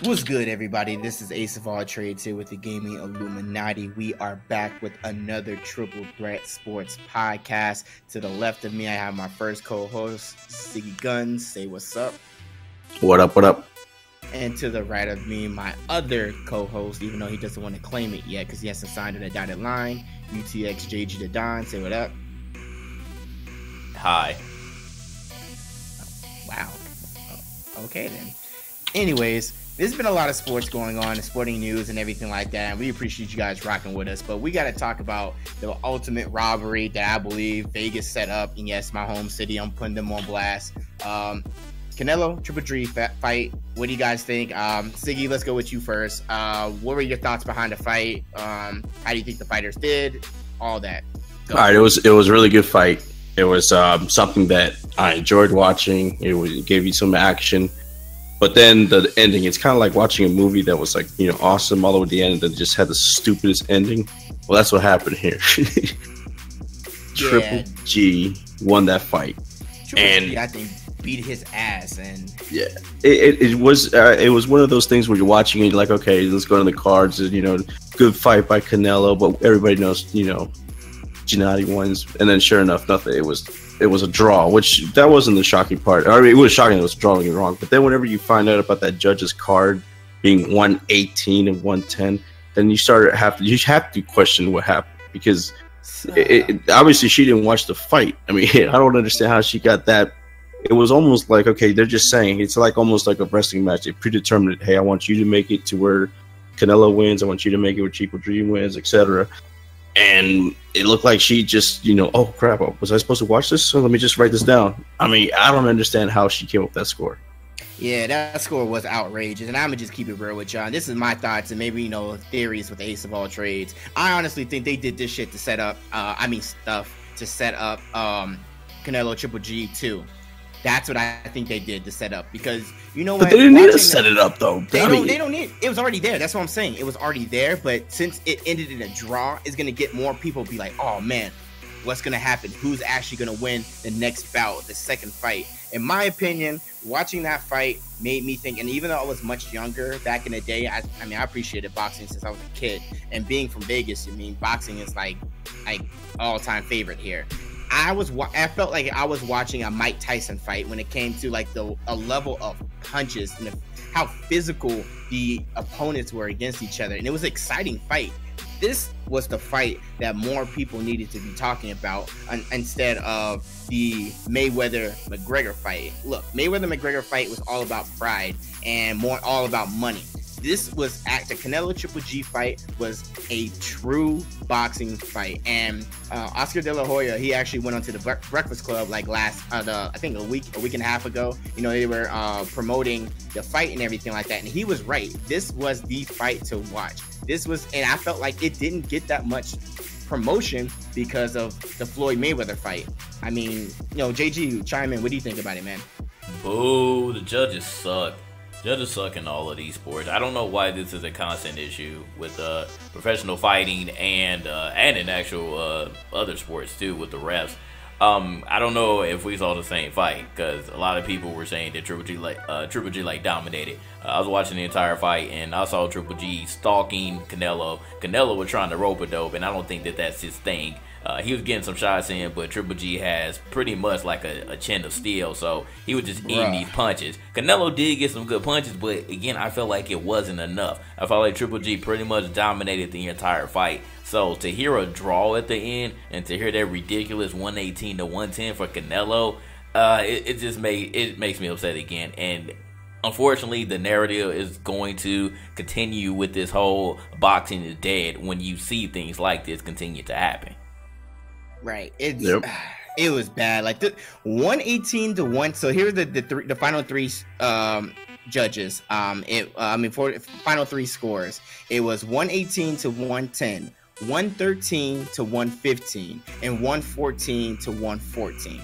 What's good, everybody? This is Ace of All Trades here with the Gaming Illuminaughty. We are back with another Triple Threat Sports podcast. To the left of me, I have my first co-host, Siggy Guns. Say what's up. What up, what up? And to the right of me, my other co-host, even though he doesn't want to claim it yet because he hasn't signed on the dotted line, UTXJG the Don. Say what up. Hi. Wow. Okay, then. Anyways, there's been a lot of sports going on, sporting news and everything like that, and we appreciate you guys rocking with us. But we got to talk about the ultimate robbery that I believe Vegas set up. And yes, my home city, I'm putting them on blast. Canelo, Triple G fight. What do you guys think? Siggy, let's go with you first. What were your thoughts behind the fight? How do you think the fighters did? All that. Go. All right, it was a really good fight. It was something that I enjoyed watching. It gave you some action. But then the ending, it's kind of like watching a movie that was like, awesome all the way to the end that just had the stupidest ending. Well, that's what happened here. Triple G won that fight. Triple G, I think, beat his ass. And yeah, it was one of those things where you're watching and you're like, okay, let's go to the cards. And, good fight by Canelo, but everybody knows, Gennady wins. And then sure enough, nothing. It was a draw, which that wasn't the shocking part. I mean, it was shocking it was drawing wrong. But then whenever you find out about that judge's card being 118 and 110, then you have to question what happened because obviously she didn't watch the fight. I mean, I don't understand how she got that. It was almost like, okay, they're just saying it's like almost like a wrestling match. They predetermined, hey, I want you to make it to where Canelo wins. I want you to make it where Triple G wins, etc. And it looked like she just, oh crap, was I supposed to watch this? So let me just write this down. I mean, I don't understand how she came up with that score. Yeah, that score was outrageous. And I'm going to just keep it real with y'all. This is my thoughts and maybe, theories with Ace of All Trades. I honestly think they did this shit to set up, stuff to set up Canelo Triple G too. That's what I think they did to set up because But they didn't need to set it up though. They don't need it was already there. That's what I'm saying. It was already there, but since it ended in a draw, it's gonna get more people be like, oh man, what's gonna happen? Who's actually gonna win the next bout, the second fight? In my opinion, watching that fight made me think, and even though I was much younger back in the day, I appreciated boxing since I was a kid. And being from Vegas, boxing is like all-time favorite here. I felt like I was watching a Mike Tyson fight when it came to like a level of punches and how physical the opponents were against each other, and it was an exciting fight. This was the fight that more people needed to be talking about instead of the Mayweather-McGregor fight. Look, Mayweather-McGregor fight was all about pride and more all about money. This was the Canelo Triple G fight was a true boxing fight, and Oscar De La Hoya, he actually went onto the Breakfast Club like I think a week and a half ago. They were promoting the fight and everything like that, and he was right. This was the fight to watch. And I felt like it didn't get that much promotion because of the Floyd Mayweather fight. I mean, JG, chime in. What do you think about it, man? Boo, the judges suck. Judges suck in all of these sports. I don't know why this is a constant issue with professional fighting and in actual other sports too with the refs. I don't know if we saw the same fight because a lot of people were saying that Triple G dominated. I was watching the entire fight and I saw Triple G stalking Canelo. Canelo was trying to rope a dope, and I don't think that that's his thing. He was getting some shots in, but Triple G has pretty much like a chin of steel, so he was just eating these punches. Canelo did get some good punches, but again, I felt like it wasn't enough. I felt like Triple G pretty much dominated the entire fight. So to hear a draw at the end and to hear that ridiculous 118 to 110 for Canelo, it makes me upset again. And unfortunately, the narrative is going to continue with this whole boxing is dead when you see things like this continue to happen. Right. It was bad. Like the 118 to 1. So here's the final three judges. For final three scores. It was 118 to 110, 113 to 115, and 114 to 114.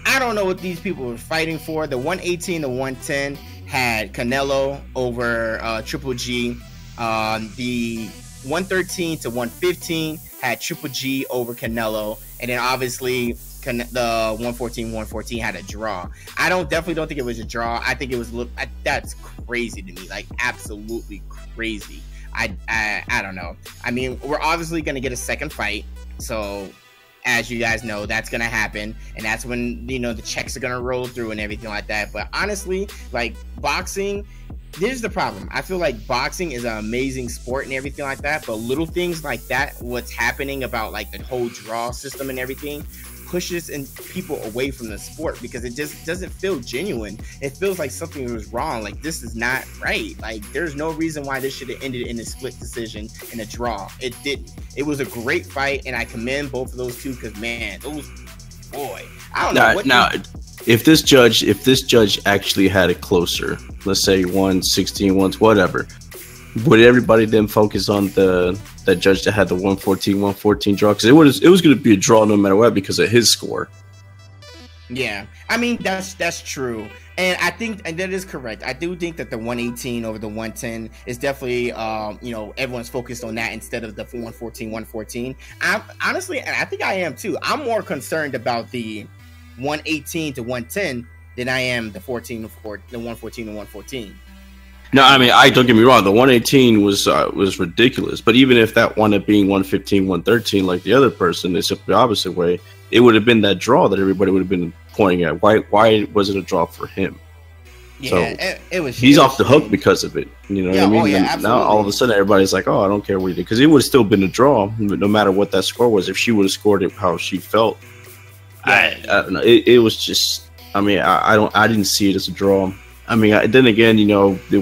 I don't know what these people were fighting for. The 118 to 110 had Canelo over Triple G. The 113 to 115 had Triple G over Canelo, and then obviously the 114 had a draw. I definitely don't think it was a draw. I think it was that's crazy to me, like absolutely crazy. I don't know. I mean, we're obviously gonna get a second fight, so as you guys know, that's gonna happen, and that's when the checks are gonna roll through and everything like that. But honestly, like boxing, here's the problem. I feel like boxing is an amazing sport and everything like that, but little things like that, what's happening about like the whole draw system and everything, pushes people away from the sport because it just doesn't feel genuine. It feels like something was wrong. Like, this is not right. Like, there's no reason why this should have ended in a split decision in a draw. It didn't. It was a great fight, and I commend both of those two because, man, I don't know. Now, if this judge actually had it closer, let's say 116, whatever, would everybody then focus on that judge that had the 114 draw? Because it was going to be a draw no matter what because of his score. Yeah, I mean that's true, and I think that is correct. I do think that the 118 over the 110 is definitely everyone's focused on that instead of the 114. I honestly, and I think I am too. I'm more concerned about the 118 to 110 than I am the 114 to 114. No, I mean, don't get me wrong. The 118 was ridiculous. But even if that wound up being 115, 113, like the other person, it's the opposite way. It would have been that draw that everybody would have been pointing at. Why was it a draw for him? Yeah, so he's off the hook because of it. You know what I mean? Oh, yeah, absolutely. Now all of a sudden everybody's like, "Oh, I don't care what he did," because it would have still been a draw, no matter what that score was. If she would have scored it how she felt, I don't know. It was just. I mean, I didn't see it as a draw. I mean, then again, it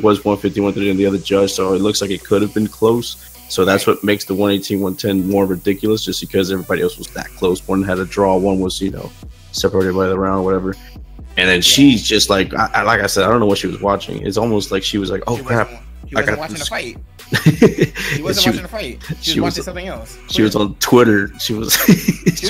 was 150, 130 and the other judge, so it looks like it could have been close. So that's what makes the 118, 110 more ridiculous, just because everybody else was that close. One had a draw, one was, separated by the round or whatever. And then she's just like I said, I don't know what she was watching. It's almost like she was like, oh, crap. She wasn't watching the fight. She wasn't watching the fight. She was watching something else. She was on Twitter. She was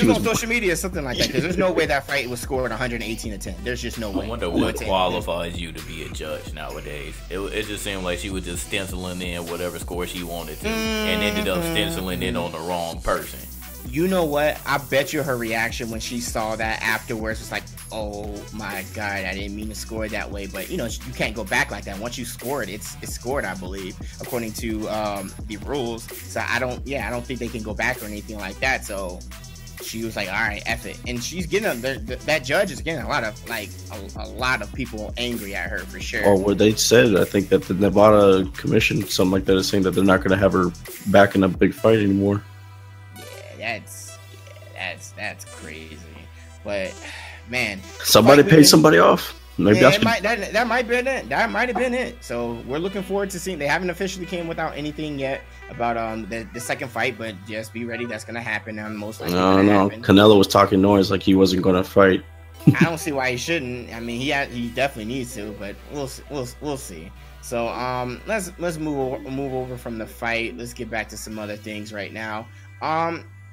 on social media, something like that. Because there's no way that fight was scored 118 to 10. There's just no way. I wonder what qualifies you to be a judge nowadays. It just seemed like she was just stenciling in whatever score she wanted to, and ended up stenciling in on the wrong person. You know what? I bet you her reaction when she saw that afterwards was like, oh my God, I didn't mean to score it that way. But, you can't go back like that. Once you score it, it's scored, I believe, according to the rules. So I don't think they can go back or anything like that. So she was like, all right, F it. And she's getting, that judge is getting a lot of people angry at her for sure. Or what they said, I think that the Nevada Commission, something like that, is saying that they're not going to have her back in a big fight anymore. That's crazy, but man, somebody paid somebody off. Maybe that might have been it. So we're looking forward to seeing. They haven't officially came without anything yet about the second fight, but just be ready. That's gonna happen. Most likely. No. Canelo was talking noise like he wasn't gonna fight. I don't see why he shouldn't. I mean, he definitely needs to, but we'll see. So let's move over from the fight. Let's get back to some other things right now.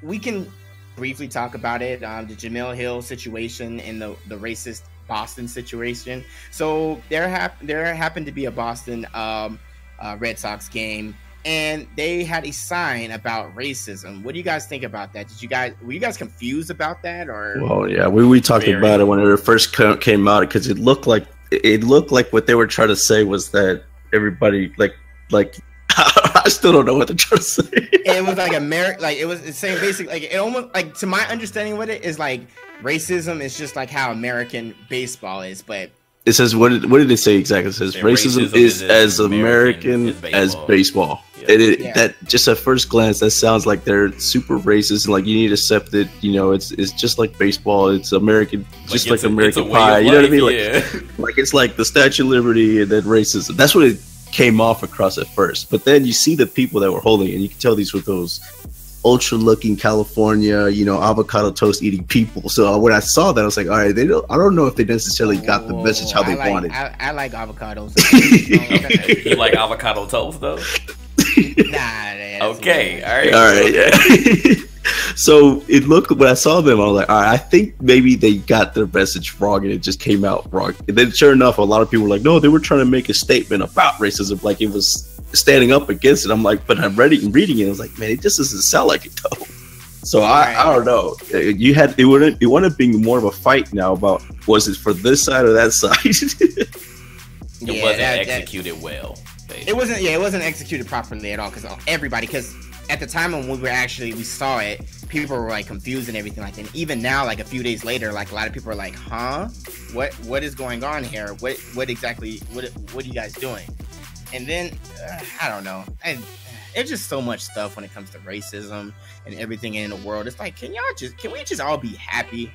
We can briefly talk about it, the Jamil Hill situation and the racist Boston situation. So there happened to be a Boston Red Sox game, and they had a sign about racism. What do you guys think about that? Were you guys confused about that, or? Well, yeah, we talked about it when it first came out, because it looked like what they were trying to say was that everybody like I still don't know what they're trying to say. It was like it was saying basically, like, it almost, like, to my understanding with it is like racism is just like how American baseball is, but it says, what did it say exactly? It says racism is as American as baseball. Yeah. That just at first glance, that sounds like they're super racist and like you need to accept it. It's just like baseball. It's American, just like American pie. You know what I mean? Yeah. Like it's like the Statue of Liberty and then racism. That's what it came off across at first, but then you see the people that were holding it, and you can tell these were those ultra looking California, avocado toast eating people. So when I saw that, I was like, all right, I don't know if they necessarily got the message how they wanted. I like avocados. You like avocado toast though? Nah. Okay, all right, yeah. So when I saw them, I was like, all right, I think maybe they got their message wrong and it just came out wrong. And then sure enough, a lot of people were like, no, they were trying to make a statement about racism, like it was standing up against it. I'm like, but I'm reading it. I was like, man, it just doesn't sound like it though. So I don't know. It would have been more of a fight now about was it for this side or that side. It wasn't executed well. Basically. It wasn't executed properly at all because at the time when we saw it, people were like confused and everything like that. And even now, like a few days later, like a lot of people are like, huh? What is going on here? What exactly, what are you guys doing? And then, I don't know. And it's just so much stuff when it comes to racism and everything in the world. It's like, can we just all be happy?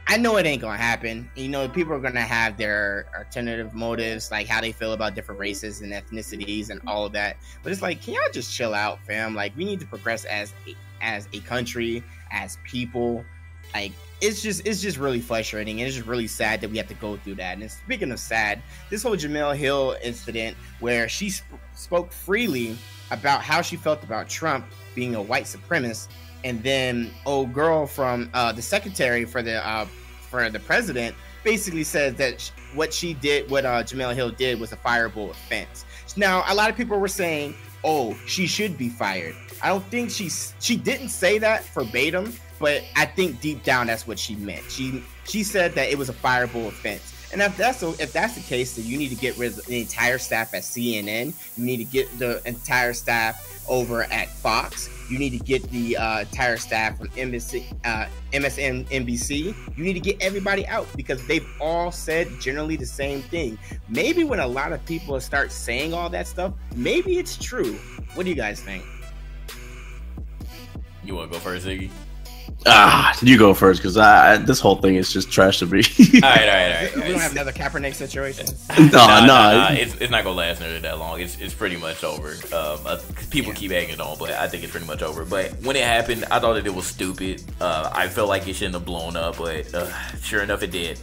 I know it ain't gonna happen. You know, people are gonna have their alternative motives, like how they feel about different races and ethnicities and all of that. But it's like, can y'all just chill out, fam? Like, we need to progress as a country, as people. Like, it's just really frustrating, and it's just really sad that we have to go through that. And speaking of sad, this whole Jamil Hill incident, where she spoke freely about how she felt about Trump being a white supremacist, and then old girl from the secretary for the president basically says that what Jamil Hill did was a fireable offense. Now, a lot of people were saying, "Oh, she should be fired." I don't think she didn't say that verbatim, but I think deep down that's what she meant. She said that it was a fireable offense. And if that's the case, then you need to get rid of the entire staff at CNN. You need to get the entire staff over at Fox. You need to get the entire staff from MSNBC. You need to get everybody out because they've all said generally the same thing. Maybe when a lot of people start saying all that stuff, maybe it's true. What do you guys think? You want to go first, Ziggy? You go first because this whole thing is just trash to me. All right. We don't have another Kaepernick situation. No. It's not gonna last nearly that long. It's pretty much over. People keep egging it on, but I think it's pretty much over. But when it happened, I thought that it was stupid. I felt like it shouldn't have blown up, but sure enough, it did.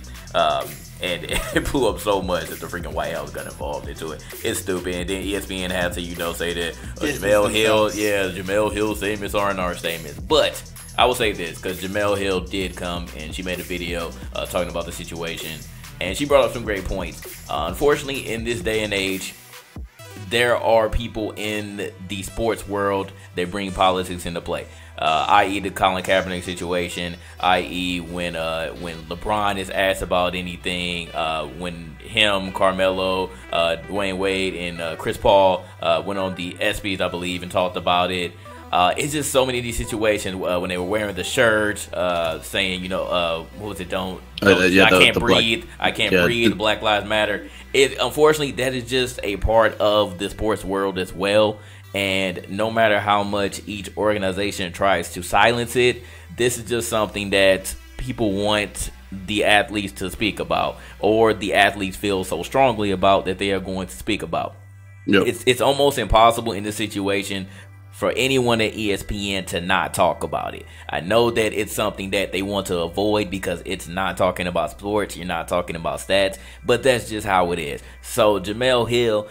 And it blew up so much that the freaking White House got involved into it. It's stupid. And then ESPN had to, say that Jamil Hill's statements aren't our statements. But I will say this, because Jamil Hill did come and she made a video talking about the situation, and she brought up some great points. Unfortunately, in this day and age, there are people in the sports world that bring politics into play. I.e. the Colin Kaepernick situation, i.e. when LeBron is asked about anything, when him, Carmelo, Dwayne Wade, and Chris Paul went on the ESPYs, I believe, and talked about it. It's just so many of these situations when they were wearing the shirts, saying, what was it? I can't breathe. I can't breathe. Black Lives Matter. Unfortunately, that is just a part of the sports world as well. And no matter how much each organization tries to silence it, this is just something that people want the athletes to speak about, or the athletes feel so strongly about that they are going to speak about. Yep. It's almost impossible in this situation for anyone at ESPN to not talk about it. I know that it's something that they want to avoid because it's not talking about sports, you're not talking about stats, but that's just how it is. So Jamil Hill,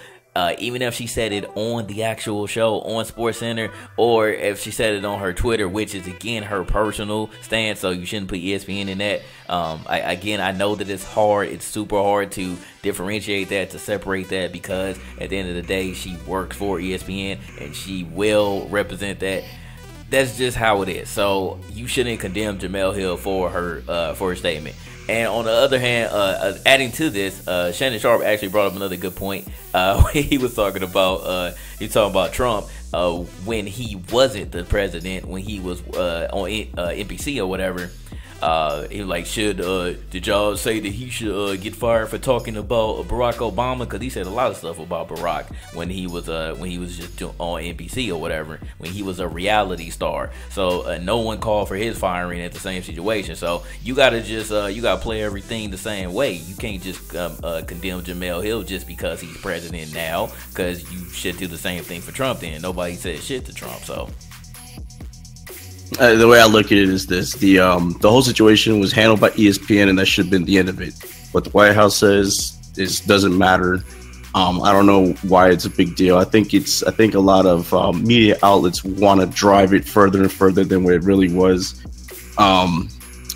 even if she said it on the actual show on SportsCenter, or if she said it on her Twitter, which is again her personal stance, so you shouldn't put ESPN in that. I know that it's hard, it's super hard to differentiate that, to separate that, because at the end of the day, she works for ESPN and she will represent that. That's just how it is. So you shouldn't condemn Jamil Hill for her statement. And on the other hand, adding to this, Shannon Sharp actually brought up another good point. He was talking about Trump when he wasn't the president, when he was on NBC or whatever. He was like, did y'all say that he should get fired for talking about Barack Obama? Because he said a lot of stuff about Barack when he was just on NBC or whatever, when he was a reality star. So no one called for his firing at the same situation. So you gotta play everything the same way. You can't just condemn Jamil Hill just because he's president now, because you should do the same thing for Trump. Then nobody said shit to Trump. So. The way I look at it is this: the whole situation was handled by ESPN, and that should have been the end of it. What the White House says doesn't matter. I don't know why it's a big deal. I think a lot of media outlets want to drive it further and further than what it really was.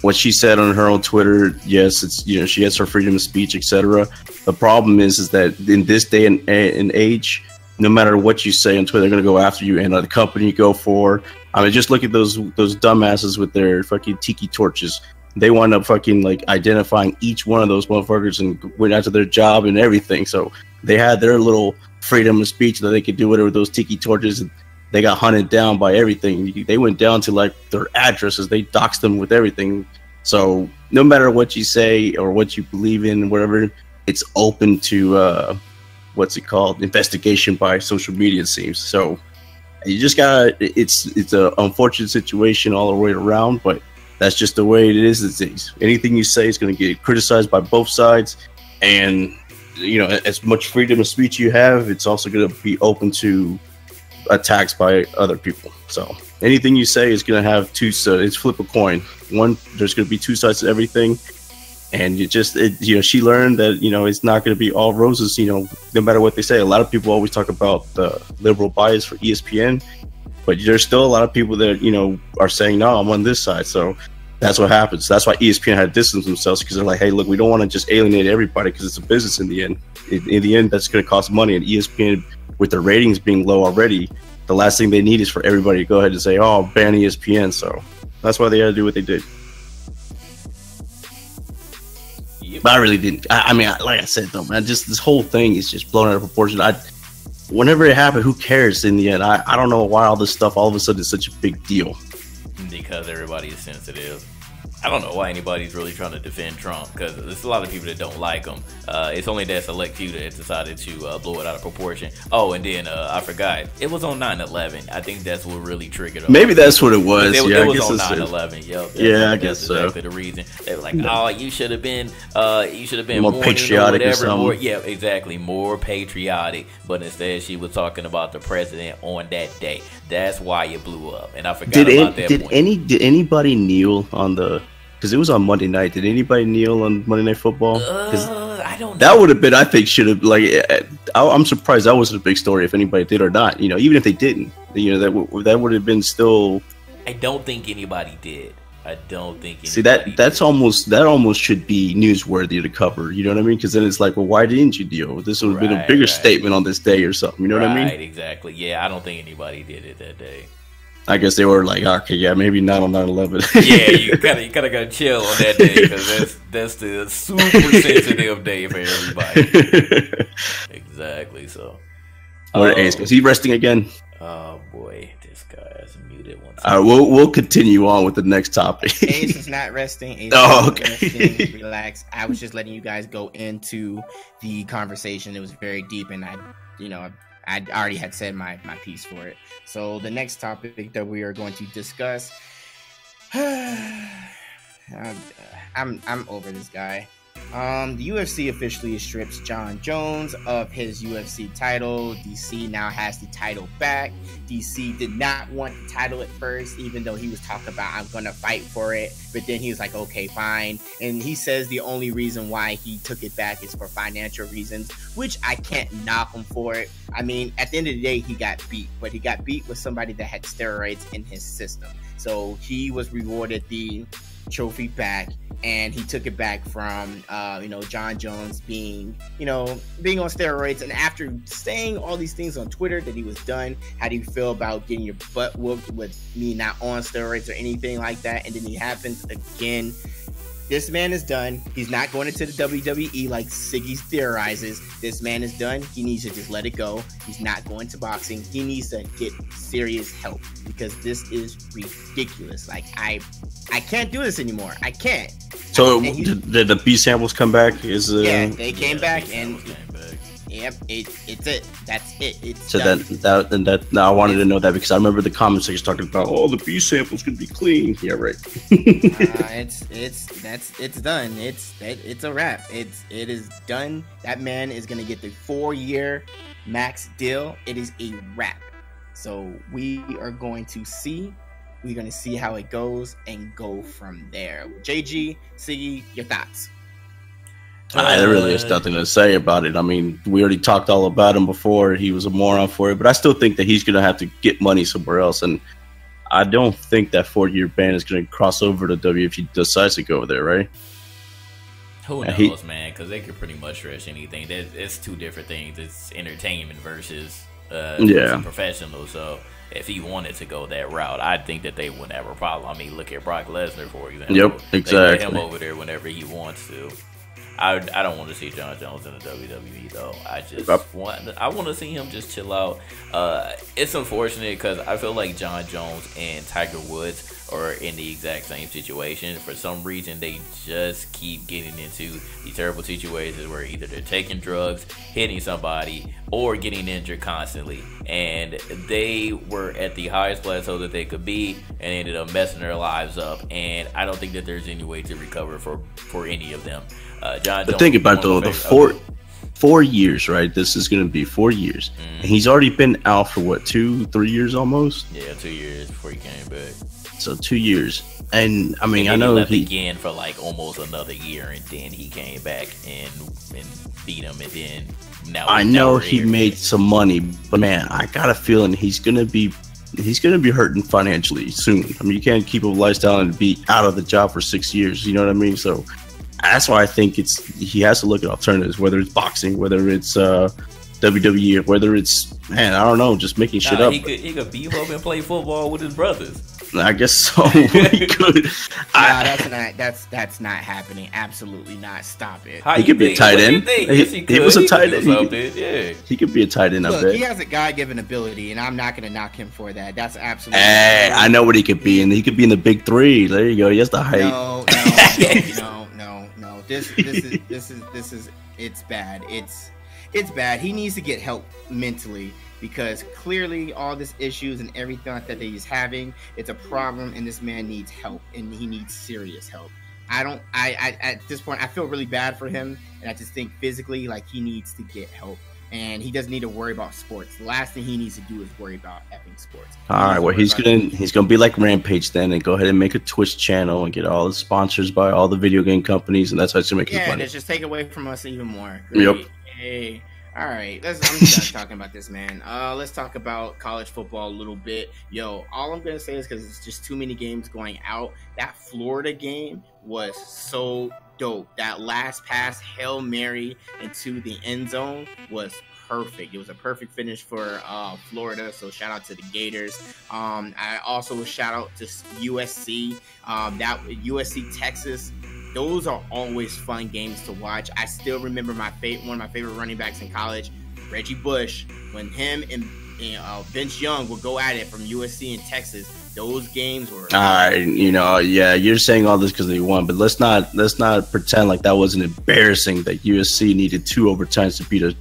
What she said on her own Twitter, yes, it's she has her freedom of speech, etc. The problem is that in this day and age, no matter what you say on Twitter, they're gonna go after you and the company you go for. I mean, just look at those dumbasses with their fucking tiki torches. They wind up fucking like identifying each one of those motherfuckers and went after their job and everything. So they had their little freedom of speech that they could do whatever with those tiki torches. And they got hunted down by everything. They went down to like their addresses. They doxed them with everything. So no matter what you say or what you believe in, whatever, it's open to what's it called? Investigation by social media, it seems. So you just gotta. It's an unfortunate situation all the way around, but that's just the way it is these days. Anything you say is going to get criticized by both sides, and you know, as much freedom of speech you have, it's also going to be open to attacks by other people. So anything you say is going to have two sides. It's flip a coin. One, there's going to be two sides to everything, and you know, she learned that, you know, it's not going to be all roses. You know, no matter what they say. A lot of people always talk about the liberal bias for ESPN. But there's still a lot of people that, you know, are saying, no, I'm on this side. So that's what happens. That's why ESPN had to distance themselves, because they're like, hey, look, we don't want to just alienate everybody because it's a business in the end. In the end, that's going to cost money. And ESPN, with their ratings being low already, the last thing they need is for everybody to go ahead and say, oh, ban ESPN. So that's why they had to do what they did. Yep. But I really didn't. I mean, like I said, though, man, just this whole thing is just blown out of proportion. Whenever it happened, who cares in the end? I don't know why all this stuff all of a sudden is such a big deal. Because everybody is sensitive. I don't know why anybody's really trying to defend Trump, because there's a lot of people that don't like him. It's only that select few that decided to blow it out of proportion. Oh, and then I forgot. It was on 9/11. I think that's what really triggered him. Maybe that's what it was. It yeah, was on 9/11. Yep. Yeah, I guess exactly the reason. They were like, oh, you should have been more patriotic or something. More, yeah, exactly. More patriotic. But instead, she was talking about the president on that day. That's why it blew up. And I forgot about that point. Did anybody kneel on the... Because it was on Monday night. Did anybody kneel on Monday Night Football? I don't know. That would have been, I think, should have, like, I'm surprised that wasn't a big story if anybody did or not. You know, even if they didn't, you know, that would have been still. I don't think anybody did. I don't think anybody See, that almost should be newsworthy to cover. You know what I mean? Because then it's like, well, why didn't you deal? This would have been a bigger statement on this day or something. You know what I mean? Right, exactly. Yeah, I don't think anybody did it that day. I guess they were like, okay, yeah, maybe not on 9/11. Yeah, you gotta go chill on that day, because that's the super sensitive day for everybody. Exactly. So, is he resting again? Oh boy, this guy is muted once. All right, we'll continue on with the next topic. Ace is not resting. Ace okay. Resting. Relax. I was just letting you guys go into the conversation. It was very deep, and I already had said my piece for it. So the next topic that we are going to discuss, I'm over this guy. The UFC officially strips Jon Jones of his UFC title. DC now has the title back. DC did not want the title at first, even though he was talking about, I'm gonna fight for it. But then he was like, okay, fine. And he says the only reason why he took it back is for financial reasons, which I can't knock him for it. I mean, at the end of the day, he got beat, but he got beat with somebody that had steroids in his system. So he was rewarded the trophy back, and he took it back from Jon Jones being on steroids. And after saying all these things on Twitter that he was done, how do you feel about getting your butt whooped with me not on steroids or anything like that? And then it happens again. This man is done. He's not going into the WWE like Siggy theorizes. This man is done. He needs to just let it go. He's not going to boxing. He needs to get serious help, because this is ridiculous. Like, I can't do this anymore. I can't. So did the B samples come back? Yeah, they came back, and yep, it's it. That's it. It's so done. that now I wanted to know that, because I remember the comment section talking about, oh, the B samples could be clean. Yeah, right. It's done. It's a wrap. It is done. That man is gonna get the 4-year max deal. It is a wrap. So we are going to see. We're going to see how it goes and go from there. JG, Siggy, your thoughts? There really is nothing to say about it. I mean, we already talked all about him before. He was a moron for it, but I still think that he's going to have to get money somewhere else. And I don't think that 4-year ban is going to cross over to W if he decides to go over there, right? Who knows, man? Because they could pretty much stretch anything. It's two different things. It's entertainment versus He's a professional, so if he wanted to go that route, I think that they wouldn't have a problem. I mean, look at Brock Lesnar, for example. Yep, exactly. They put him over there whenever he wants to. I don't want to see John Jones in the WWE though. I want to see him just chill out. It's unfortunate because I feel like John Jones and Tiger Woods are in the exact same situation. For some reason, they just keep getting into these terrible situations where either they're taking drugs, hitting somebody, or getting injured constantly. And they were at the highest plateau that they could be and ended up messing their lives up. And I don't think that there's any way to recover for any of them. John Jones, think about the 4 years, right? This is going to be 4 years. And he's already been out for what, 2-3 years almost? Yeah, 2 years before he came back. So 2 years. And I mean, I know he left again for like almost another year, and then he came back and beat him, and then now I know he made some money, but man, I got a feeling he's gonna be hurting financially soon. I mean, you can't keep a lifestyle and be out of the job for 6 years. You know what I mean? So that's why I think he has to look at alternatives, whether it's boxing, whether it's WWE, whether it's, man, I don't know, just making shit up. He could beef up and play football with his brothers. I guess so. He could. That's not happening. Absolutely not. Stop it. He could be a tight end. He was a tight end. Yeah. He could be a tight end. Look, he has a God-given ability, and I'm not going to knock him for that. That's absolutely. I know what he could be, and he could be in the big three. There you go. He has the height. No. This is it's bad. It's bad. He needs to get help mentally, because clearly all this issues and everything like that he's having, it's a problem, and this man needs help, and he needs serious help. I at this point, I feel really bad for him, and I just think physically, like, he needs to get help, and he doesn't need to worry about sports. The last thing he needs to do is worry about effing sports. All right, well, he's gonna be like Rampage then, and go ahead and make a Twitch channel and get all the sponsors by all the video game companies, and that's how he's gonna make his money. Yeah, just take away from us even more. Great. Yep. Hey. All right, I'm done talking about this, man. Let's talk about college football a little bit. Yo, all I'm gonna say is, because it's just too many games going out, that Florida game was so dope. That last pass, Hail Mary into the end zone, was perfect. It was a perfect finish for Florida, so shout out to the Gators. I also shout out to USC. That USC Texas. Those are always fun games to watch. I still remember one of my favorite running backs in college, Reggie Bush, when him and Vince Young would go at it from USC and Texas. Those games were. Yeah, you're saying all this because they won, but let's not pretend like that wasn't embarrassing. That USC needed 2 overtimes to beat a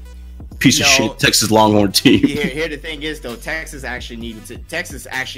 piece of shit Texas Longhorn team. Here the thing is, though, Texas actually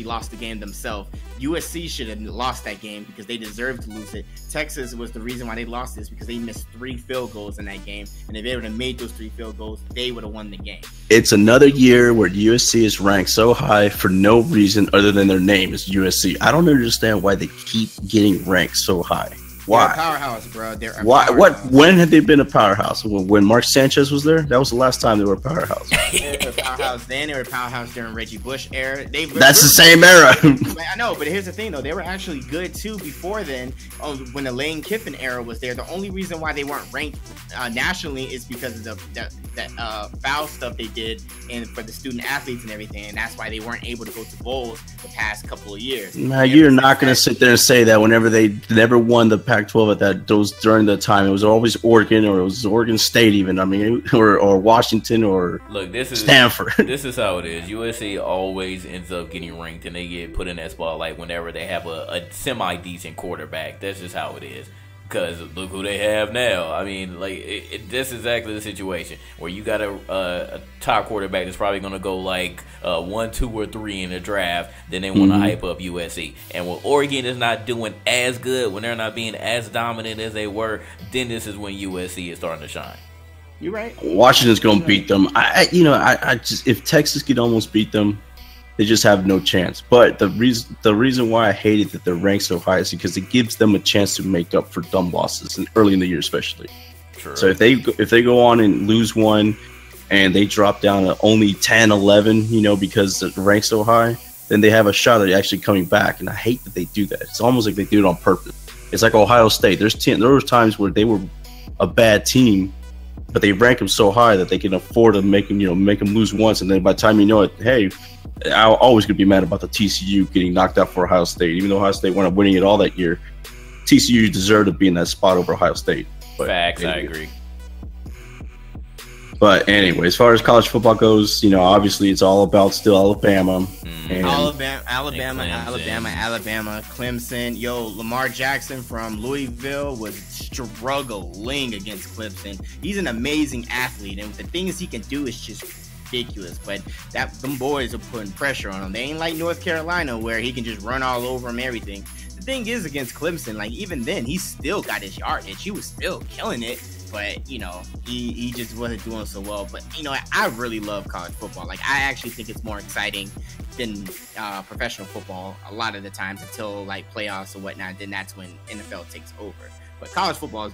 lost the game themselves. USC should have lost that game because they deserved to lose it. Texas was the reason why they lost this, because they missed 3 field goals in that game, and if they would have made those 3 field goals, they would have won the game. It's another year where USC is ranked so high for no reason other than their name is USC. I don't understand why they keep getting ranked so high. Why? They're a powerhouse, bro. They're a Why? powerhouse. What? When had they been a powerhouse? When Mark Sanchez was there? That was the last time they were a powerhouse. They were a powerhouse then. They were a powerhouse during Reggie Bush era. That's the same era. I know, but here's the thing, though. They were actually good, too, before then, when the Lane Kiffin era was there. The only reason why they weren't ranked nationally is because of the foul stuff they did and for the student athletes and everything, and that's why they weren't able to go to bowls the past couple of years. Nah, you're not going to sit there and say that whenever they never won the Pac-12 at those during the time. It was always Oregon, or it was Oregon State even. I mean, or Washington, or Stanford. This is how it is. USC always ends up getting ranked, and they get put in that spotlight whenever they have a semi-decent quarterback. That's just how it is. Because look who they have now. I mean, like, that's exactly the situation where you got a top quarterback that's probably going to go like 1, 2, or 3 in the draft. Then they want to hype up USC. And when Oregon is not doing as good, when they're not being as dominant as they were, then this is when USC is starting to shine. You're right. Washington's going to beat them. I just, if Texas could almost beat them, they just have no chance. But the reason why I hated that they're ranked so high is because it gives them a chance to make up for dumb losses, and early in the year especially. True. So if they go on and lose one, and they drop down to only 10, 11, because the rank's so high, then they have a shot at actually coming back. And I hate that they do that. It's almost like they do it on purpose. It's like Ohio State. There were times where they were a bad team, but they rank them so high that they can afford to make them lose once, and then by the time you know it, hey, I'm always gonna be mad about the TCU getting knocked out for Ohio State, even though Ohio State wound up winning it all that year. TCU deserved to be in that spot over Ohio State. But Facts, I agree. But anyway, as far as college football goes, obviously it's all about still Alabama. And Alabama, Clemson. Yo, Lamar Jackson from Louisville was struggling against Clemson. He's an amazing athlete, and the things he can do is just ridiculous. But them boys are putting pressure on him. They ain't like North Carolina where he can just run all over him, everything. The thing is, against Clemson, like even then, he still got his yardage. He was still killing it. But, he just wasn't doing so well. But, I really love college football. Like, I actually think it's more exciting than professional football a lot of the times until, like, playoffs or whatnot. Then that's when NFL takes over. But college football is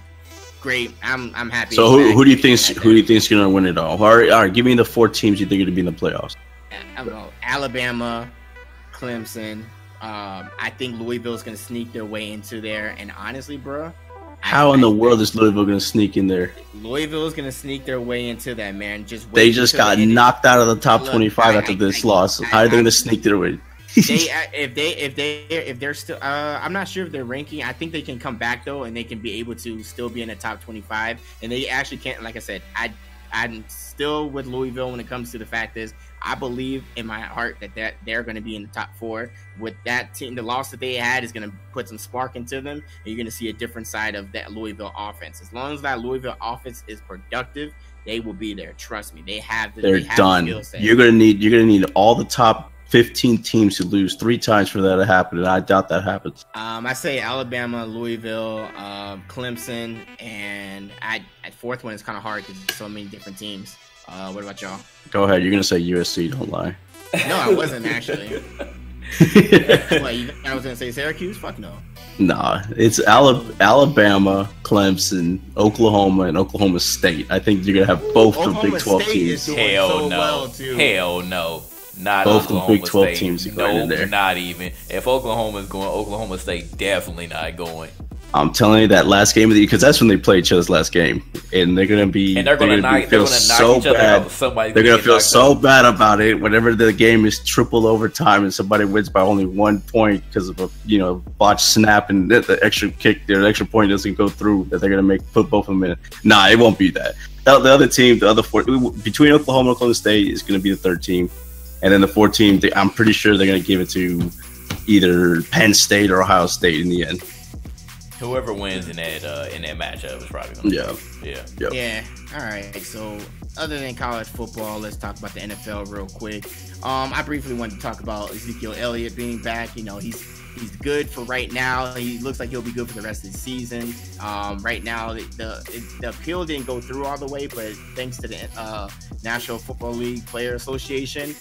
great. I'm happy. So who do you think's going to win it all? All right, give me the 4 teams you think are going to be in the playoffs. I don't know. Alabama, Clemson. I think Louisville's going to sneak their way into there. And honestly, bro, how in the world is Louisville going to sneak in there? Louisville is going to sneak their way into that, man. They just got knocked out of the top 25 after this loss. How are they going to sneak their way? If they're still, I'm not sure if they're ranking. I think they can come back though, and they can be able to still be in the top 25. And they actually can't. Like I said, I'm still with Louisville when it comes to the fact is I believe in my heart that they're going to be in the top 4. With that team, the loss that they had is going to put some spark into them, and you're going to see a different side of that Louisville offense. As long as that Louisville offense is productive, they will be there. Trust me, they're done. You're going to need all the top 15 teams to lose 3 times for that to happen, and I doubt that happens. I say Alabama, Louisville, Clemson, and at 4th one is kind of hard because there's so many different teams. What about y'all? Go ahead. You're gonna say USC. Don't lie. No, I wasn't actually. What, you think I was gonna say Syracuse? Fuck no. Nah, it's Alabama, Clemson, Oklahoma, and Oklahoma State. I think you're gonna have both the Big 12 teams. Hell no. Hell no. Not both Oklahoma the Big 12 State. teams are going in there. Not even. If Oklahoma's going, Oklahoma State definitely not going. I'm telling you that last game of the year, because that's when they play each other's last game, and they're gonna feel so bad. They're gonna feel so bad about it whenever the game is triple overtime and somebody wins by only 1 point because of a botched snap and the extra kick, their extra point doesn't go through. That they're gonna put both of them in. Nah, it won't be that. The other team, the other 4 between Oklahoma and Oklahoma State is gonna be the 3rd team, and then the 4th team, I'm pretty sure they're gonna give it to either Penn State or Ohio State in the end. Whoever wins in that matchup is probably going to Yeah. All right. So other than college football, let's talk about the NFL real quick. I briefly wanted to talk about Ezekiel Elliott being back. He's good for right now. He looks like he'll be good for the rest of the season. Right now, the appeal didn't go through all the way, but thanks to the National Football League Player Association,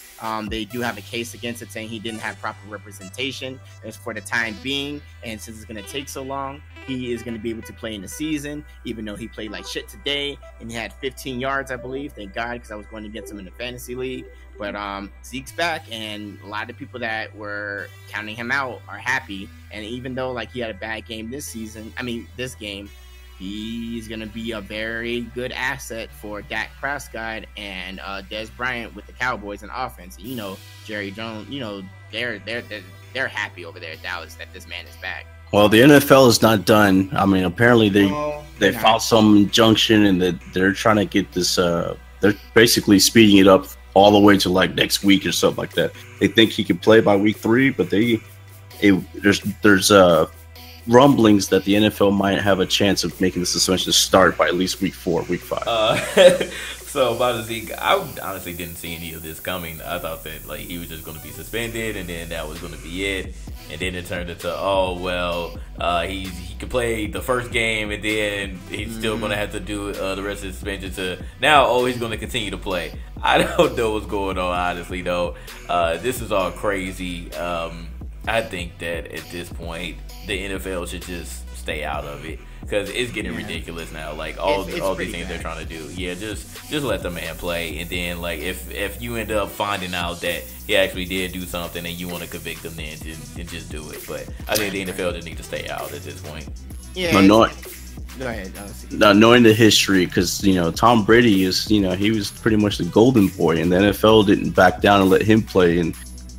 they do have a case against it saying he didn't have proper representation. As for the time being, and since it's going to take so long, he is going to be able to play in the season, even though he played like shit today and he had 15 yards, I believe. Thank God, because I was going against him in the fantasy league. But Zeke's back, and a lot of people that were counting him out are happy. And even though like he had a bad game this game, he's going to be a very good asset for Dak Prescott and Dez Bryant with the Cowboys in offense. And, Jerry Jones, they're happy over there at Dallas that this man is back. Well, the NFL is not done. I mean, apparently they filed some injunction and that they're trying to get this. They're basically speeding it up all the way to like next week or something like that. They think he can play by week 3, but there's rumblings that the NFL might have a chance of making the suspension start by at least week 4, week 5. So about Zeke, I honestly didn't see any of this coming. I thought that like he was just going to be suspended, and then that was going to be it. And then it turned into, he could play the first game, and then he's still going to have to do the rest of the suspension. To now, he's going to continue to play. I don't know what's going on, honestly, though. This is all crazy. I think that at this point, the NFL should just stay out of it because it's getting ridiculous now. Like all these things they're trying to do. Yeah, just let the man play, and then like if you end up finding out that he actually did do something and you want to convict him, then just do it. But I think the NFL just need to stay out at this point. Yeah. Go ahead. Now, knowing the history, because Tom Brady is, he was pretty much the golden boy, and the NFL didn't back down and let him play, and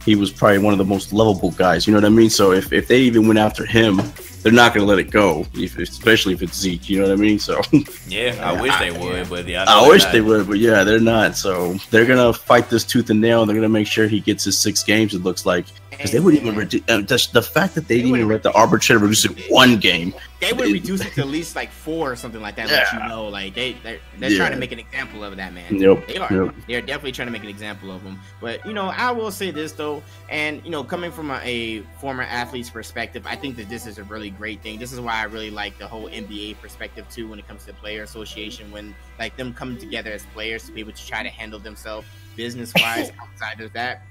he was probably one of the most lovable guys. You know what I mean? So if they even went after him, they're not going to let it go, especially if it's Zeke. You know what I mean? So yeah, I wish they would, but yeah, I wish they would, but yeah, they're not. So they're going to fight this tooth and nail. They're going to make sure he gets his 6 games. It looks like, because they wouldn't even reduce the fact that they didn't even let the arbitrator reduce it 1 game. They would reduce it to at least like 4 or something like that. Yeah. Like they're trying to make an example of that man. Yep. They are. Yep. They're definitely trying to make an example of him. But I will say this though, and coming from a former athlete's perspective, I think that this is a really great thing. This is why I really like the whole NBA perspective too, when it comes to player association, when like them coming together as players to be able to try to handle themselves business wise outside of that.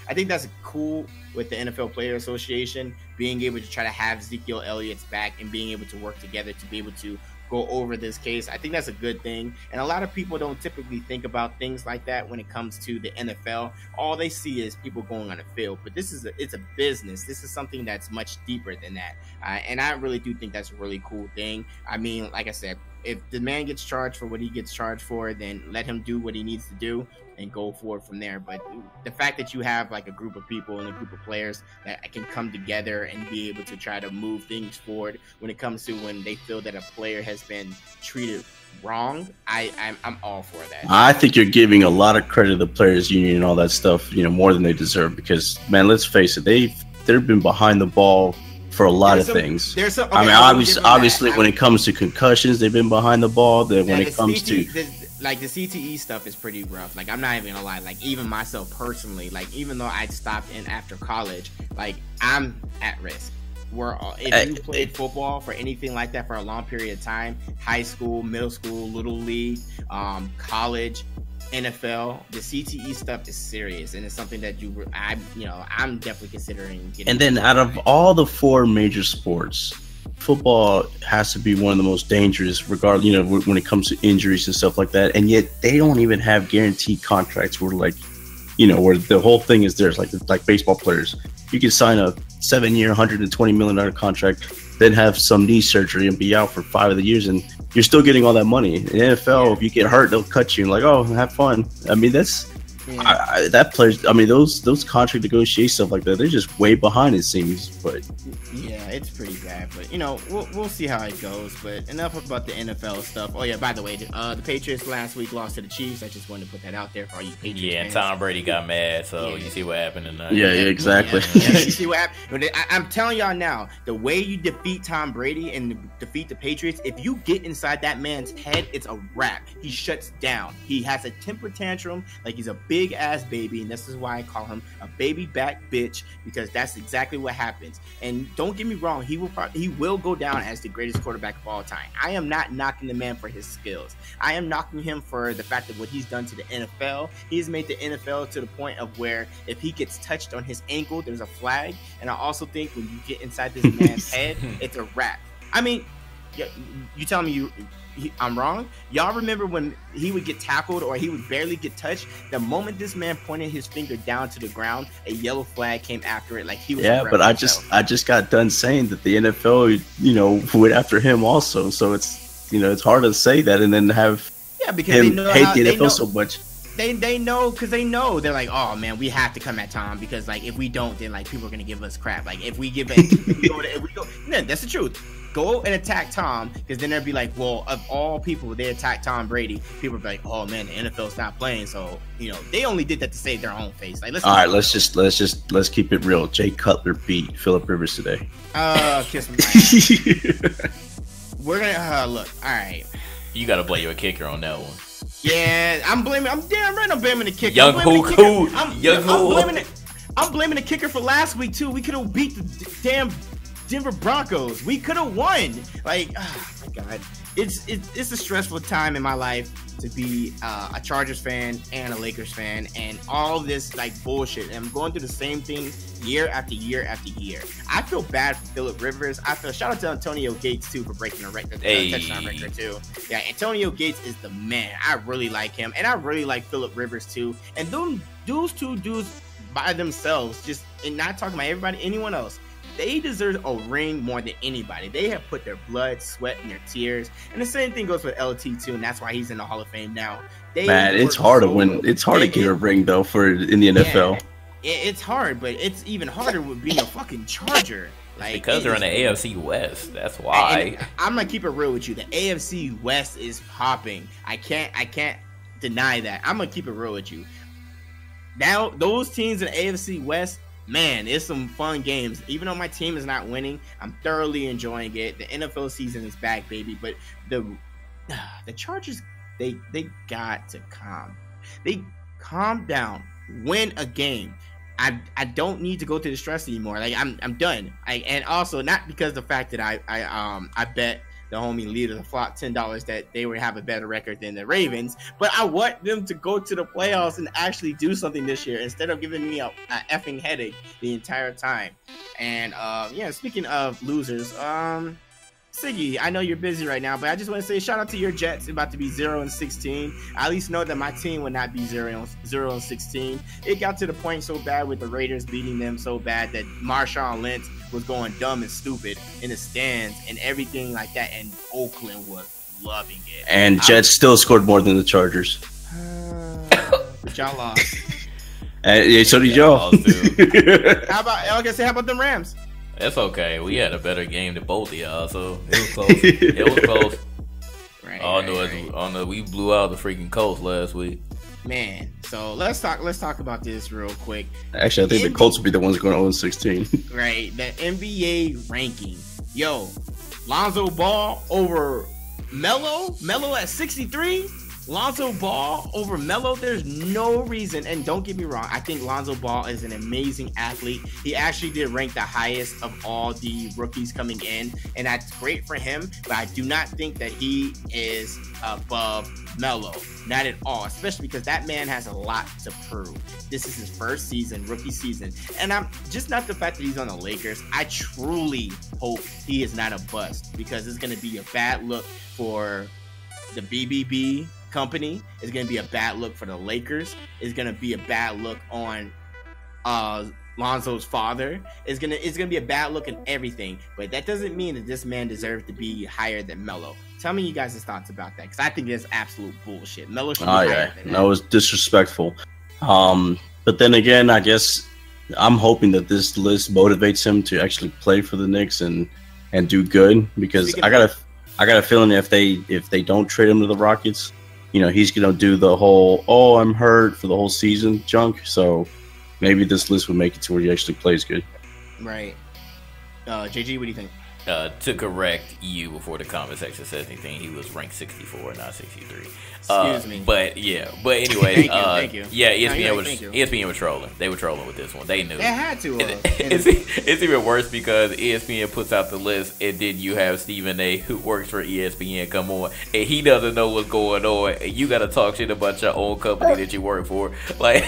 I think that's cool with the NFL Player Association being able to try to have Ezekiel Elliott's back and being able to work together to be able to go over this case. I think that's a good thing. And a lot of people don't typically think about things like that when it comes to the NFL. All they see is people going on the field. But it's a business. This is something that's much deeper than that. And I really do think that's a really cool thing. I mean, like I said, if the man gets charged for what he gets charged for, then let him do what he needs to do and go forward from there. But the fact that you have like a group of people and a group of players that can come together and be able to try to move things forward when it comes to when they feel that a player has been treated wrong, I'm all for that. I think you're giving a lot of credit to the players union and all that stuff, more than they deserve, because man, let's face it, they've been behind the ball for a lot of things. I mean, obviously when it comes to concussions, they've been behind the ball. That when it comes to like the CTE stuff is pretty rough. Like, I'm not even gonna lie. Like, even myself personally, like, even though I stopped in after college, like, I'm at risk. If you played football for anything like that for a long period of time, high school, middle school, little league, college, NFL, the CTE stuff is serious, and it's something that I'm definitely considering getting. And then out of all the 4 major sports, football has to be one of the most dangerous, regardless, when it comes to injuries and stuff like that. And yet they don't even have guaranteed contracts where, like, where the whole thing is theirs. Like baseball players, you can sign a 7-year, $120 million contract, then have some knee surgery and be out for 5 of the years, and you're still getting all that money. In the NFL, if you get hurt, they'll cut you and like, oh, have fun. I mean, that's that players. I mean, those contract negotiation stuff like that, they're just way behind, it seems. But yeah, it's pretty bad. But we'll see how it goes. But enough about the NFL stuff. Oh yeah, by the way, the Patriots last week lost to the Chiefs. I just wanted to put that out there for all you Patriots fans. And Tom Brady got mad, so you see what happened tonight. Yeah, exactly. Yeah, you see what happened. I'm telling y'all now, the way you defeat Tom Brady and defeat the Patriots, if you get inside that man's head, it's a wrap. He shuts down. He has a temper tantrum like he's a big ass baby, and this is why I call him a baby back bitch, because that's exactly what happens. And don't get me wrong, he will go down as the greatest quarterback of all time. I am not knocking the man for his skills. I am knocking him for the fact of what he's done to the NFL. He's made the NFL to the point of where if he gets touched on his ankle, there's a flag. And I also think when you get inside this man's head, it's a wrap. I mean, you telling me I'm wrong? Y'all remember when he would get tackled or he would barely get touched? The moment this man pointed his finger down to the ground, a yellow flag came after it, like he was. Yeah, but I just got done saying that the NFL, went after him also. So it's it's hard to say that and then have because him hate the NFL so much. They know, because they know, they're like, oh man, we have to come at Tom, because like if we don't, then like people are gonna give us crap. Like if we go, no, that's the truth. Go and attack Tom, because then they'll be like, well, of all people, they attack Tom Brady. People will be like, oh man, the NFL's not playing, so they only did that to save their own face. Like, let's keep it real. Jay Cutler beat Phillip Rivers today. Kiss me. We're gonna look. All right, you gotta blame your kicker on that one. Yeah, I'm damn right I'm blaming the kicker. I'm blaming the kicker for last week too. We could have beat the damn Denver Broncos. We could have won. Like, oh my God, it's a stressful time in my life to be a Chargers fan and a Lakers fan, and all this like bullshit. And I'm going through the same thing year after year after year. I feel bad for Phillip Rivers. Shout out to Antonio Gates too for breaking the record, touchdown record too. Yeah, Antonio Gates is the man. I really like him, and I really like Phillip Rivers too. And those two dudes by themselves, just and not talking about everybody, anyone else. they deserve a ring more than anybody. They have put their blood, sweat, and their tears. And the same thing goes with LT too, and that's why he's in the Hall of Fame now. Man, it's hard to win. It's hard to get a ring though in the NFL. It's hard, but it's even harder with being a fucking Charger. Like, because they're in the AFC West. That's why. And I'm gonna keep it real with you. The AFC West is popping. I can't deny that. I'm gonna keep it real with you. Now, those teams in the AFC West, man, it's some fun games. Even though my team is not winning, I'm thoroughly enjoying it. The NFL season is back, baby. But the Chargers, they got to calm down, win a game. I don't need to go through the stress anymore. Like I'm done. And also not because the fact that I bet the homie leader of the flock $10 that they would have a better record than the Ravens, but I want them to go to the playoffs and actually do something this year instead of giving me a effing headache the entire time. And yeah, speaking of losers, Siggy, I know you're busy right now, but I just want to say shout out to your Jets about to be 0-16. I at least know that my team would not be 0-16. It got to the point so bad with the Raiders beating them so bad that Marshawn Lynch was going dumb and stupid in the stands and everything like that, and Oakland was loving it. And Jets still scored more than the Chargers. But y'all lost. Yeah, so did y'all. How about them Rams? That's okay. We had a better game than both of y'all, so it was close. It was close. Right, we blew out the freaking Colts last week. Man, so let's talk about this real quick. Actually, I think the Colts will be the ones going 0-16. Right, the NBA ranking. Yo, Lonzo Ball over Melo at 63. Lonzo Ball over Melo, there's no reason, and don't get me wrong, I think Lonzo Ball is an amazing athlete. He actually did rank the highest of all the rookies coming in, and that's great for him, but I do not think that he is above Melo. Not at all, especially because that man has a lot to prove. This is his first season, rookie season, and I'm just not the fact that he's on the Lakers. I truly hope he is not a bust, because it's going to be a bad look for the BBB company. Is going to be a bad look for the Lakers. It's going to be a bad look on Lonzo's father. It's gonna be a bad look in everything. But that doesn't mean that this man deserves to be higher than Melo. Tell me you guys' thoughts about that, because I think that's absolute bullshit. Melo should be higher than that. That was disrespectful. But then again, I guess I'm hoping that this list motivates him to actually play for the Knicks and do good, because I got a feeling if they don't trade him to the Rockets, you know, he's gonna do the whole I'm hurt for the whole season junk. So maybe this list would make it to where he actually plays good. Right. JG, what do you think? To correct you before the comment section says anything, he was ranked 64, not 63. Excuse me. But anyway, thank you. Yeah, ESPN was trolling. They were trolling with this one. They knew. They had to. It's even worse because ESPN puts out the list, and then you have Stephen A, who works for ESPN, come on, and he doesn't know what's going on, and you got to talk shit about your own company that you work for. Like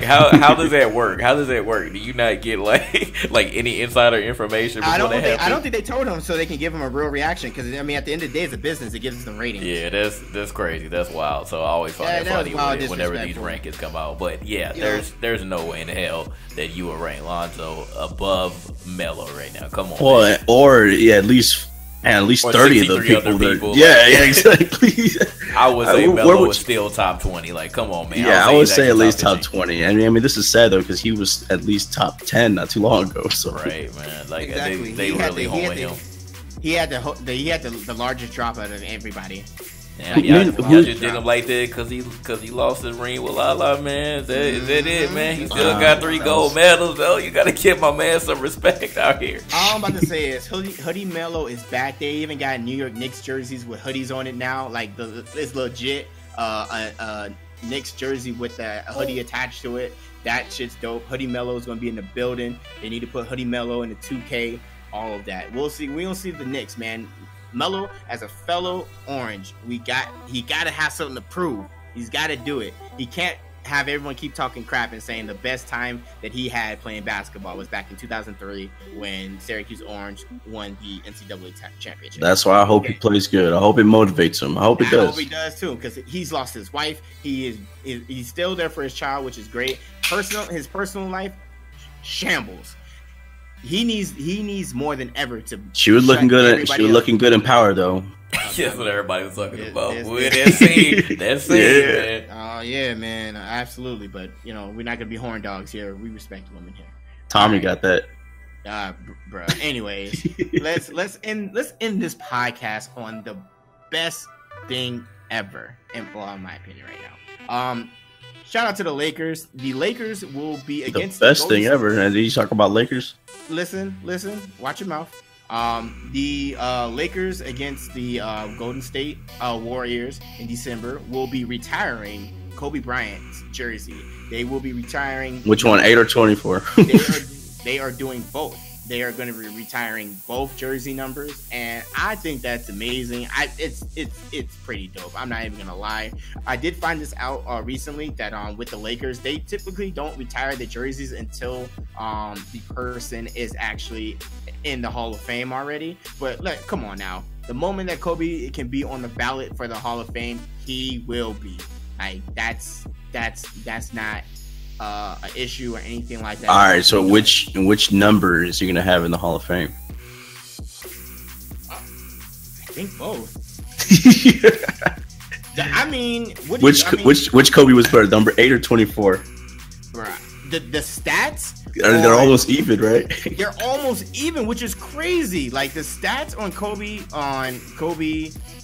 how does that work? How does that work? Do you not get like any insider information? I don't think they told him so they can give him a real reaction, because I mean at the end of the day it's a business. It gives them ratings. Yeah, that's crazy. That's wild. So I always find that funny whenever these rankings come out. But yeah, there's no way in hell that you would rank Lonzo above Melo right now. Come on. Well, or at least 30 of the people. Yeah, exactly. I would say Melo is still top 20. Like, come on, man. Yeah, I would say at least top 20. I mean, this is sad though, because he was at least top 10 not too long ago. So right, man. Like exactly. they really holding him. He had the largest drop out of everybody. Yeah, y'all just did him like that because he lost his ring with Lala, man. Is that it, man? He still got 3 gold medals, though. You got to give my man some respect out here. All I'm about to say is Hoodie Melo is back. They even got New York Knicks jerseys with hoodies on it now. Like, it's legit a Knicks jersey with a hoodie attached to it. That shit's dope. Hoodie Melo is going to be in the building. They need to put Hoodie Melo in the 2K. All of that. We'll see. We don't see the Knicks, man. Melo, as a fellow Orange, he got to have something to prove. He's got to do it. He can't have everyone keep talking crap and saying the best time that he had playing basketball was back in 2003 when Syracuse Orange won the NCAA championship. That's why I hope he plays good. I hope it motivates him. I hope he does. I hope he does too, because he's lost his wife. He's still there for his child, which is great. His personal life, shambles. he needs more than ever to. She was looking good. She was looking good in power, though. That's what everybody was talking about. That's it, man. Oh yeah, man, absolutely. But we're not gonna be horn dogs here. We respect women here. Tommy got that. Bro. Anyways, let's end this podcast on the best thing ever, in my opinion, right now. Shout out to the Lakers. The Lakers will be against the best thing ever. And you talk about Lakers? Listen. Watch your mouth. The Lakers against the Golden State Warriors in December will be retiring Kobe Bryant's jersey. They will be retiring. Which one, 8 or 24? They are doing both. They are going to be retiring both jersey numbers, and I think that's amazing. It's pretty dope. I'm not even gonna lie. I did find this out recently that with the Lakers, they typically don't retire the jerseys until the person is actually in the Hall of Fame already. But come on now, the moment that Kobe can be on the ballot for the Hall of Fame, he will be. Like that's not an issue or anything like that. All right, so which number is he gonna have in the Hall of Fame? I think both. I mean, which Kobe was better, number 8 or 24? Bruh, the stats. They're almost even, right? They're almost even, which is crazy. Like the stats on Kobe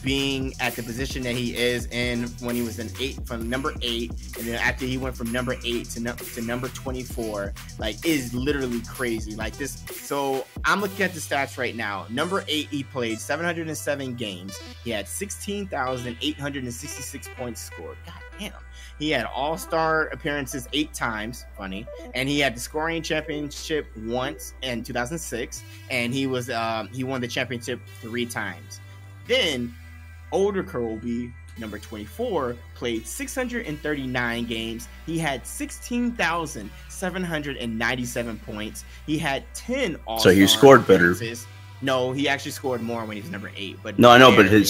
being at the position that he is in when he was from number 8, and then after he went from number 8 to number 24, like is literally crazy. Like this. So I'm looking at the stats right now. Number 8, he played 707 games. He had 16,866 points scored. God damn. He had all-star appearances 8 times, funny, and he had the scoring championship once in 2006, and he won the championship 3 times. Then older Kobe, number 24, played 639 games. He had 16,797 points. He had 10 all-star. So he scored better. Appearances. No, he actually scored more when he was number 8. But no, I know, but he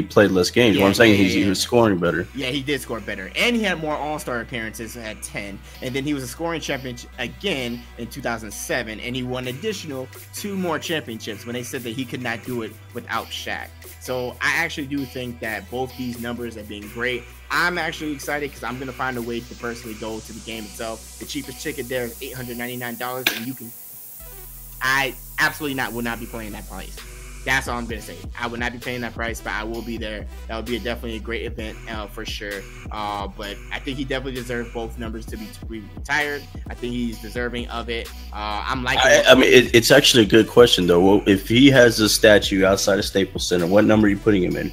played less games. What I'm saying is he was scoring better. Yeah, he did score better, and he had more All-Star appearances at 10. And then he was a scoring champion again in 2007, and he won additional 2 more championships when they said that he could not do it without Shaq. So I actually do think that both these numbers have been great. I'm actually excited because I'm gonna find a way to personally go to the game itself. The cheapest ticket there is $899, and you can. I absolutely will not be playing that price. That's all I'm gonna say. I would not be paying that price, but I will be there. That would be definitely a great event for sure. But I think he definitely deserves both numbers to be retired. I think he's deserving of it. I'm liking. I mean, it's actually a good question though. Well, if he has a statue outside of Staples Center, what number are you putting him in?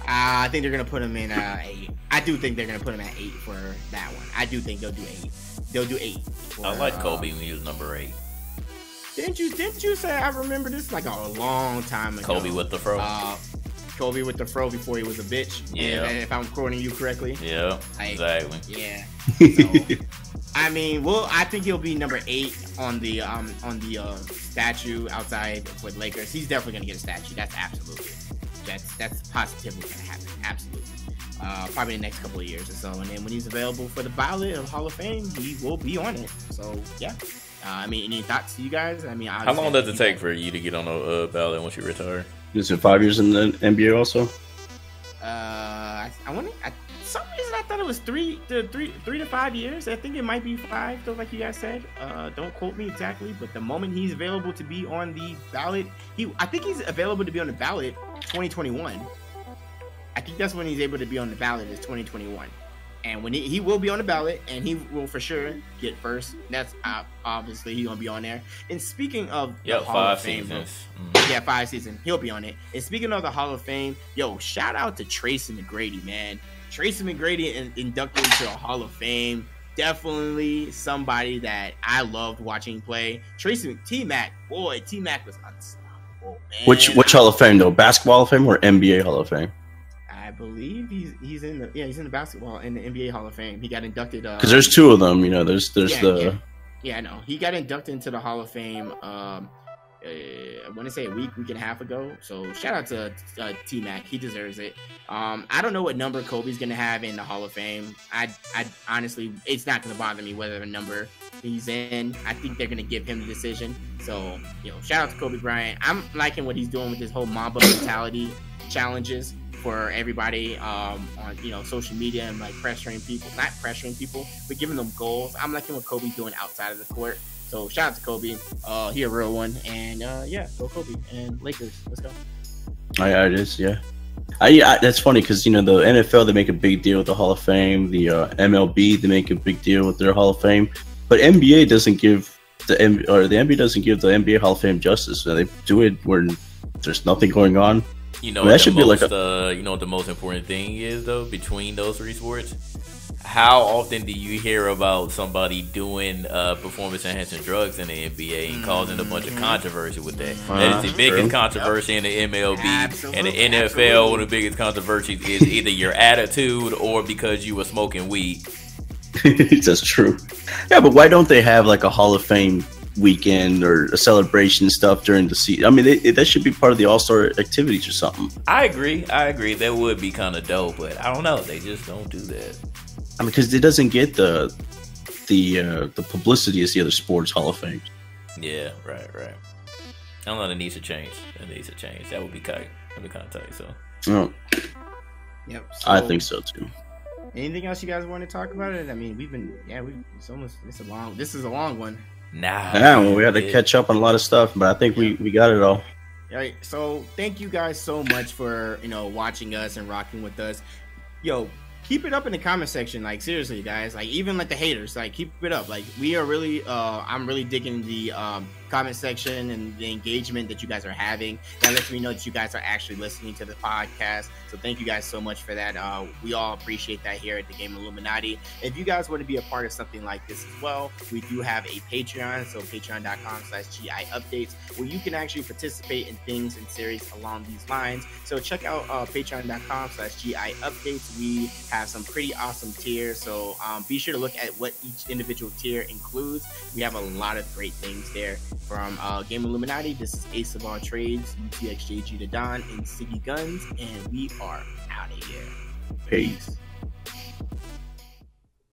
I think they're gonna put him in 8. I do think they're gonna put him at 8 for that one. I do think they'll do 8. They'll do 8. I like Kobe when he was number 8. Didn't you say? I remember this like a long time ago. Kobe with the fro. Kobe with the fro before he was a bitch. Yeah. If I'm quoting you correctly. Yeah. Exactly. Yeah. So, I mean, I think he'll be number 8 on the statue outside with Lakers. He's definitely gonna get a statue. That's absolutely. That's positively gonna happen. Absolutely. Probably in the next couple of years or so. And then when he's available for the ballot of Hall of Fame, he will be on it. So yeah. I mean, any thoughts to you guys? I mean, how long does it take for you to get on a ballot once you retire? Is it 5 years in the NBA also? I want to. Some reason I thought it was 3 to 5 years. I think it might be 5, though, like you guys said. Don't quote me exactly, but the moment he's available to be on the ballot, I think he's available to be on the ballot 2021. I think that's when he's able to be on the ballot is 2021. And when he will be on the ballot, and he will for sure get first. That's obviously he's gonna be on there. And speaking of the Hall of Fame, 5 seasons. Yeah, 5 seasons. He'll be on it. And speaking of the Hall of Fame, shout out to Tracy McGrady, man. Tracy McGrady inducted into the Hall of Fame. Definitely somebody that I loved watching play. T-Mac was unstoppable, man. Which Hall of Fame though? Basketball Hall of Fame or NBA Hall of Fame? I believe he's in the basketball in the NBA Hall of Fame. He got inducted because there's 2 of them. There's I know he got inducted into the Hall of Fame I want to say a week and a half ago. So shout out to T-Mac. He deserves it. I don't know what number Kobe's going to have in the Hall of Fame. I honestly, it's not going to bother me whether the number he's in. I think they're going to give him the decision. So, shout out to Kobe Bryant. I'm liking what he's doing with this whole Mamba mentality challenges for everybody on social media and like not pressuring people, but giving them goals. I'm liking what Kobe's doing outside of the court. So shout out to Kobe. He a real one. And go Kobe and Lakers. Let's go. Yeah, it is. Yeah. That's funny because the NFL, they make a big deal with the Hall of Fame. The MLB, they make a big deal with their Hall of Fame. But NBA doesn't give the NBA doesn't give the NBA Hall of Fame justice. So they do it where there's nothing going on. That should be like what the most important thing is though between those three sports. How often do you hear about somebody doing performance enhancing drugs in the NBA and causing a bunch of controversy with that? That is the biggest controversy in the MLB and the NFL. One of the biggest controversies is either your attitude or because you were smoking weed. That's true. Yeah, but why don't they have like a Hall of Fame weekend or a celebration stuff during the season? I mean, that should be part of the All-Star activities or something. I agree. That would be kind of dope, but I don't know. They just don't do that. I mean, because it doesn't get the publicity as the other sports Hall of Fame. Yeah, right. I don't know. It needs to change. That would be kind of tight. So. Oh. Yep. I think so too. Anything else you guys want to talk about it? I mean, this is a long one. Well, we had to catch up on a lot of stuff, but I think we got it all. All right. So thank you guys so much for watching us and rocking with us. Keep it up in the comment section, like seriously, guys. Like even like the haters, like keep it up. Like we are really, I'm really digging the comment section and the engagement that you guys are having. That lets me know that you guys are actually listening to the podcast. So thank you guys so much for that. We all appreciate that here at the Game Illuminaughty. If you guys want to be a part of something like this as well, we do have a Patreon. So patreon.com/GI updates, where you can actually participate in things and series along these lines. So check out patreon.com/GI updates. We have some pretty awesome tiers. So be sure to look at what each individual tier includes. We have a lot of great things there. From Game Illuminaughty, this is Ace of All Trades, UTXJG to Don, and Siggy Guns, and we are out of here. Peace.